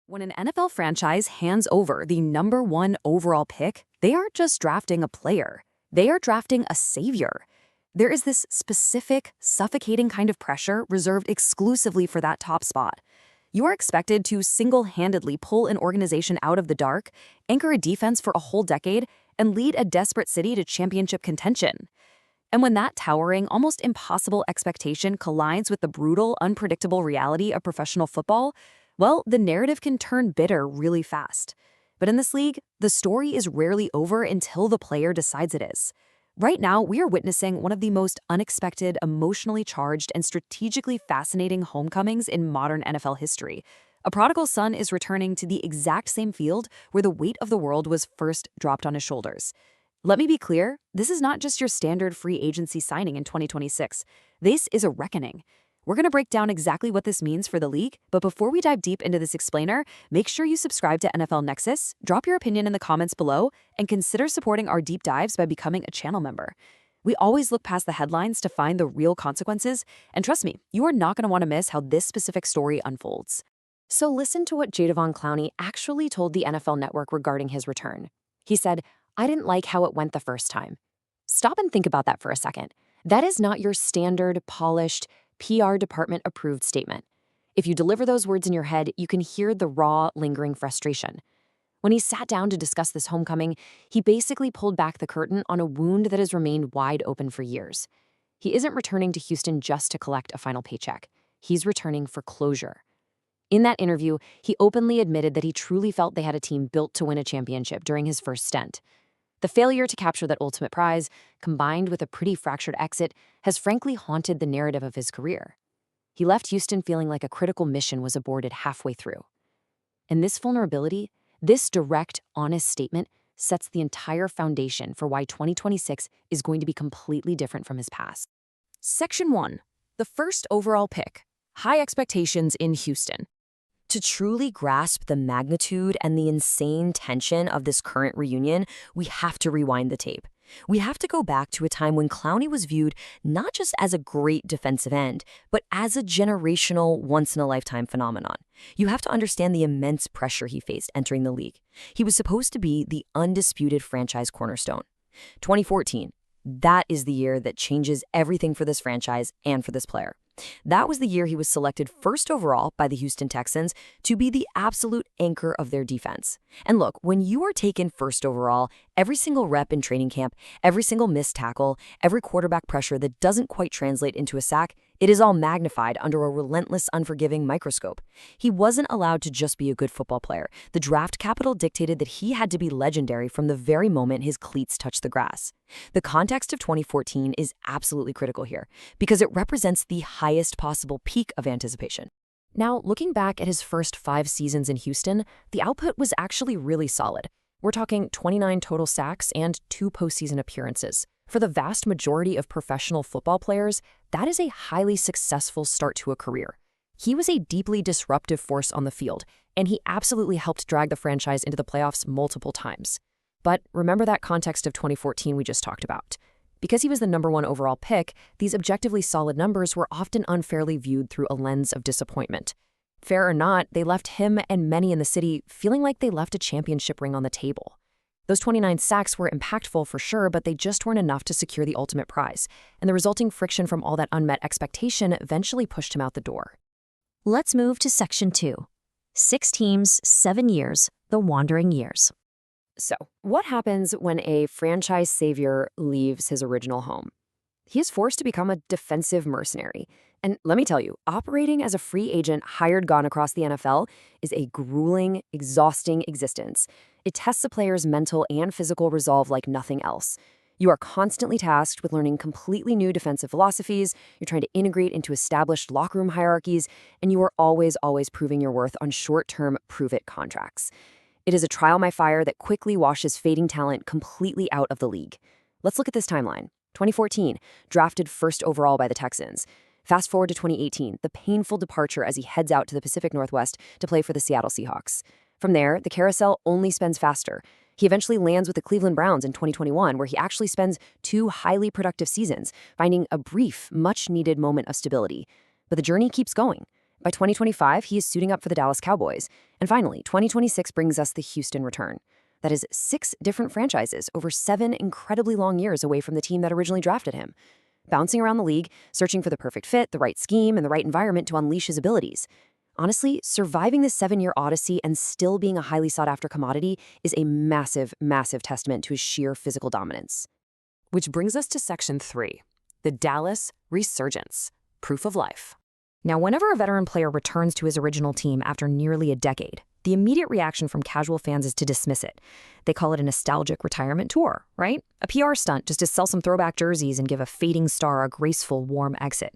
When an NFL franchise hands over the #1 overall pick, they aren't just drafting a player, they are drafting a savior. There is this specific, suffocating kind of pressure reserved exclusively for that top spot. You are expected to single-handedly pull an organization out of the dark, anchor a defense for a whole decade, and lead a desperate city to championship contention. And when that towering, almost impossible expectation collides with the brutal, unpredictable reality of professional football, well, the narrative can turn bitter really fast. But in this league, the story is rarely over until the player decides it is. Right now, we are witnessing one of the most unexpected, emotionally charged, and strategically fascinating homecomings in modern NFL history. A prodigal son is returning to the exact same field where the weight of the world was first dropped on his shoulders. Let me be clear, this is not just your standard free agency signing in 2026. This is a reckoning. We're going to break down exactly what this means for the league, but before we dive deep into this explainer, make sure you subscribe to NFL Nexus, drop your opinion in the comments below, and consider supporting our deep dives by becoming a channel member. We always look past the headlines to find the real consequences, and trust me, you are not going to want to miss how this specific story unfolds. So listen to what Jadeveon Clowney actually told the NFL Network regarding his return. He said, "I didn't like how it went the first time." Stop and think about that for a second. That is not your standard, polished, PR department-approved statement. If you deliver those words in your head, you can hear the raw, lingering frustration. When he sat down to discuss this homecoming, he basically pulled back the curtain on a wound that has remained wide open for years. He isn't returning to Houston just to collect a final paycheck. He's returning for closure. In that interview, he openly admitted that he truly felt they had a team built to win a championship during his first stint. The failure to capture that ultimate prize, combined with a pretty fractured exit, has frankly haunted the narrative of his career. He left Houston feeling like a critical mission was aborted halfway through. And this vulnerability, this direct, honest statement, sets the entire foundation for why 2026 is going to be completely different from his past. Section 1. The first overall pick. High expectations in Houston. To truly grasp the magnitude and the insane tension of this current reunion, we have to rewind the tape. We have to go back to a time when Clowney was viewed not just as a great defensive end, but as a generational, once-in-a-lifetime phenomenon. You have to understand the immense pressure he faced entering the league. He was supposed to be the undisputed franchise cornerstone. 2014, that is the year that changes everything for this franchise and for this player. That was the year he was selected first overall by the Houston Texans to be the absolute anchor of their defense. And look, when you are taken first overall, every single rep in training camp, every single missed tackle, every quarterback pressure that doesn't quite translate into a sack, it is all magnified under a relentless, unforgiving microscope. He wasn't allowed to just be a good football player. The draft capital dictated that he had to be legendary from the very moment his cleats touched the grass. The context of 2014 is absolutely critical here, because it represents the highest possible peak of anticipation. Now, looking back at his first 5 seasons in Houston, the output was actually really solid. We're talking 29 total sacks and 2 postseason appearances. For the vast majority of professional football players, that is a highly successful start to a career. He was a deeply disruptive force on the field, and he absolutely helped drag the franchise into the playoffs multiple times. But remember that context of 2014 we just talked about. Because he was the #1 overall pick, these objectively solid numbers were often unfairly viewed through a lens of disappointment. Fair or not, they left him and many in the city feeling like they left a championship ring on the table. Those 29 sacks were impactful for sure, but they just weren't enough to secure the ultimate prize, and the resulting friction from all that unmet expectation eventually pushed him out the door. Let's move to Section 2. 6 teams, 7 years, the wandering years. So, what happens when a franchise savior leaves his original home? He is forced to become a defensive mercenary. And let me tell you, operating as a free agent hired gun across the NFL is a grueling, exhausting existence. It tests a player's mental and physical resolve like nothing else. You are constantly tasked with learning completely new defensive philosophies, you're trying to integrate into established locker room hierarchies, and you are always proving your worth on short-term prove-it contracts. It is a trial by fire that quickly washes fading talent completely out of the league. Let's look at this timeline. 2014, drafted first overall by the Texans. Fast forward to 2018, the painful departure as he heads out to the Pacific Northwest to play for the Seattle Seahawks. From there, the carousel only spins faster. He eventually lands with the Cleveland Browns in 2021, where he actually spends 2 highly productive seasons, finding a brief, much-needed moment of stability. But the journey keeps going. By 2025, he is suiting up for the Dallas Cowboys. And finally, 2026 brings us the Houston return. That is 6 different franchises over 7 incredibly long years away from the team that originally drafted him. Bouncing around the league, searching for the perfect fit, the right scheme, and the right environment to unleash his abilities. Honestly, surviving this 7-year odyssey and still being a highly sought-after commodity is a massive, massive testament to his sheer physical dominance. Which brings us to Section 3, the Dallas Resurgence, Proof of Life. Now, whenever a veteran player returns to his original team after nearly a decade, the immediate reaction from casual fans is to dismiss it. They call it a nostalgic retirement tour, right? A PR stunt just to sell some throwback jerseys and give a fading star a graceful, warm exit.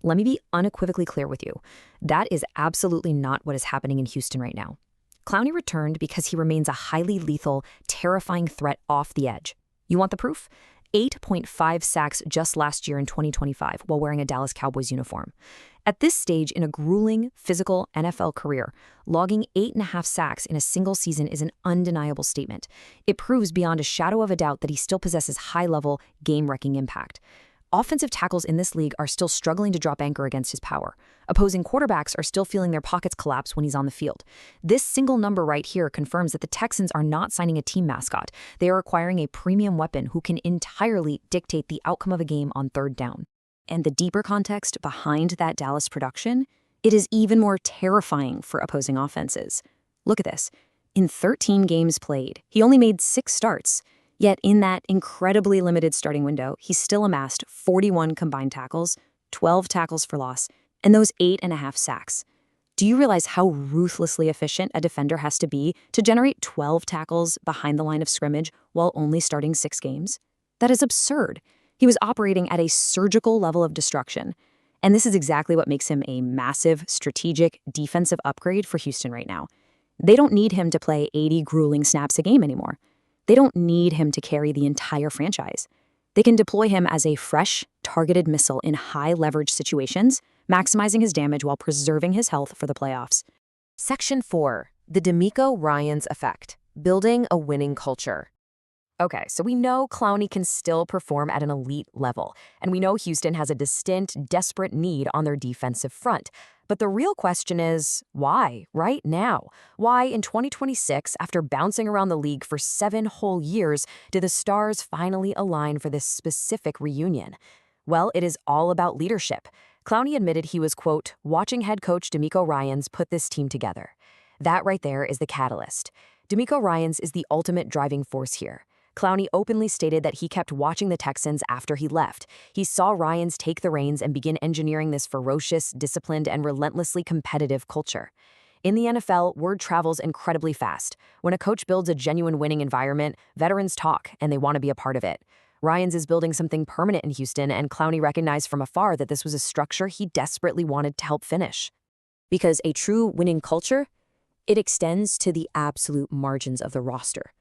Let me be unequivocally clear with you. That is absolutely not what is happening in Houston right now. Clowney returned because he remains a highly lethal, terrifying threat off the edge. You want the proof? 8.5 sacks just last year in 2025 while wearing a Dallas Cowboys uniform. At this stage in a grueling, physical NFL career, logging 8.5 sacks in a single season is an undeniable statement. It proves beyond a shadow of a doubt that he still possesses high-level, game-wrecking impact. Offensive tackles in this league are still struggling to drop anchor against his power. Opposing quarterbacks are still feeling their pockets collapse when he's on the field. This single number right here confirms that the Texans are not signing a team mascot. They are acquiring a premium weapon who can entirely dictate the outcome of a game on third down. And the deeper context behind that Dallas production, it is even more terrifying for opposing offenses. Look at this. In 13 games played, he only made 6 starts. Yet in that incredibly limited starting window, he still amassed 41 combined tackles, 12 tackles for loss, and those 8.5 sacks. Do you realize how ruthlessly efficient a defender has to be to generate 12 tackles behind the line of scrimmage while only starting 6 games? That is absurd. He was operating at a surgical level of destruction. And this is exactly what makes him a massive, strategic, defensive upgrade for Houston right now. They don't need him to play 80 grueling snaps a game anymore. They don't need him to carry the entire franchise. They can deploy him as a fresh, targeted missile in high-leverage situations, maximizing his damage while preserving his health for the playoffs. Section 4. The DeMeco Ryans Effect. Building a winning culture. Okay, so we know Clowney can still perform at an elite level, and we know Houston has a distinct, desperate need on their defensive front. But the real question is, why right now? Why in 2026, after bouncing around the league for 7 whole years, did the stars finally align for this specific reunion? Well, it is all about leadership. Clowney admitted he was, quote, watching head coach DeMeco Ryans put this team together. That right there is the catalyst. DeMeco Ryans is the ultimate driving force here. Clowney openly stated that he kept watching the Texans after he left. He saw Ryans take the reins and begin engineering this ferocious, disciplined, and relentlessly competitive culture. In the NFL, word travels incredibly fast. When a coach builds a genuine winning environment, veterans talk, and they want to be a part of it. Ryans is building something permanent in Houston, and Clowney recognized from afar that this was a structure he desperately wanted to help finish. Because a true winning culture, it extends to the absolute margins of the roster.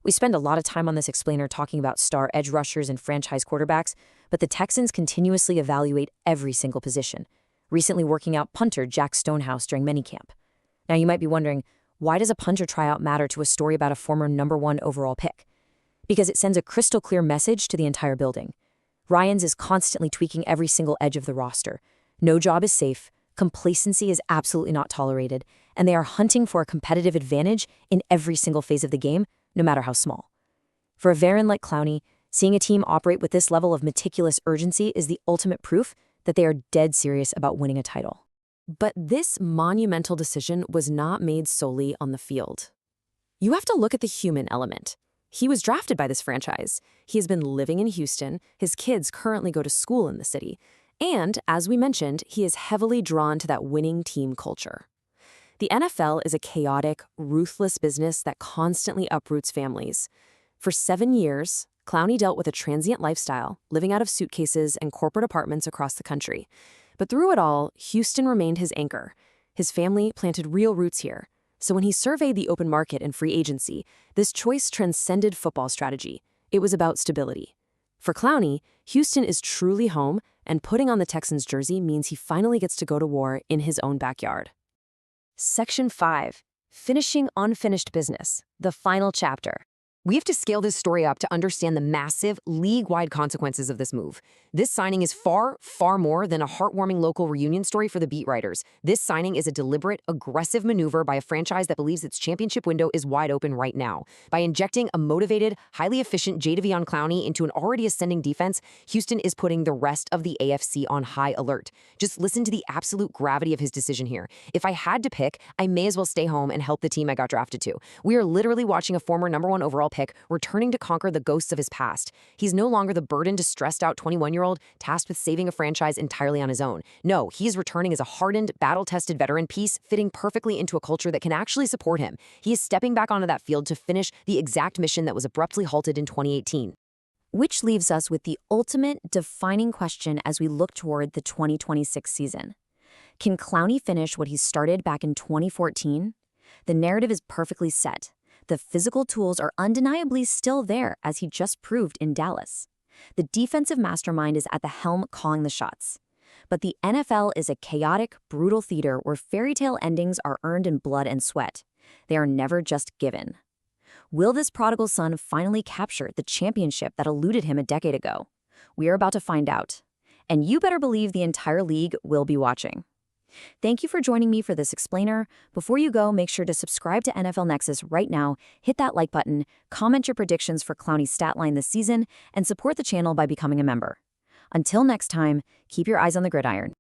We spend a lot of time on this explainer talking about star edge rushers and franchise quarterbacks, but the Texans continuously evaluate every single position, recently working out punter Jack Stonehouse during minicamp. Now you might be wondering, why does a punter tryout matter to a story about a former #1 overall pick? Because it sends a crystal clear message to the entire building. Ryans is constantly tweaking every single edge of the roster. No job is safe, complacency is absolutely not tolerated, and they are hunting for a competitive advantage in every single phase of the game, no matter how small. For a veteran like Clowney, seeing a team operate with this level of meticulous urgency is the ultimate proof that they are dead serious about winning a title. But this monumental decision was not made solely on the field. You have to look at the human element. He was drafted by this franchise. He has been living in Houston. His kids currently go to school in the city. And, as we mentioned, he is heavily drawn to that winning team culture. The NFL is a chaotic, ruthless business that constantly uproots families. For 7 years, Clowney dealt with a transient lifestyle, living out of suitcases and corporate apartments across the country. But through it all, Houston remained his anchor. His family planted real roots here. So when he surveyed the open market and free agency, this choice transcended football strategy. It was about stability. For Clowney, Houston is truly home, and putting on the Texans jersey means he finally gets to go to war in his own backyard. Section 5. Finishing Unfinished Business, the final chapter. We have to scale this story up to understand the massive, league-wide consequences of this move. This signing is far, far more than a heartwarming local reunion story for the beat writers. This signing is a deliberate, aggressive maneuver by a franchise that believes its championship window is wide open right now. By injecting a motivated, highly efficient Jadavion Clowney into an already ascending defense, Houston is putting the rest of the AFC on high alert. Just listen to the absolute gravity of his decision here. If I had to pick, I may as well stay home and help the team I got drafted to. We are literally watching a former #1 overall pick returning to conquer the ghosts of his past. He's no longer the burdened, stressed-out 21-year-old tasked with saving a franchise entirely on his own. No, he is returning as a hardened, battle-tested veteran piece, fitting perfectly into a culture that can actually support him. He is stepping back onto that field to finish the exact mission that was abruptly halted in 2018. Which leaves us with the ultimate defining question as we look toward the 2026 season. Can Clowney finish what he started back in 2014? The narrative is perfectly set. The physical tools are undeniably still there, as he just proved in Dallas. The defensive mastermind is at the helm calling the shots. But the NFL is a chaotic, brutal theater where fairy tale endings are earned in blood and sweat. They are never just given. Will this prodigal son finally capture the championship that eluded him a decade ago? We are about to find out. And you better believe the entire league will be watching. Thank you for joining me for this explainer. Before you go, make sure to subscribe to NFL Nexus right now, hit that like button, comment your predictions for Clowney's stat line this season, and support the channel by becoming a member. Until next time, keep your eyes on the gridiron.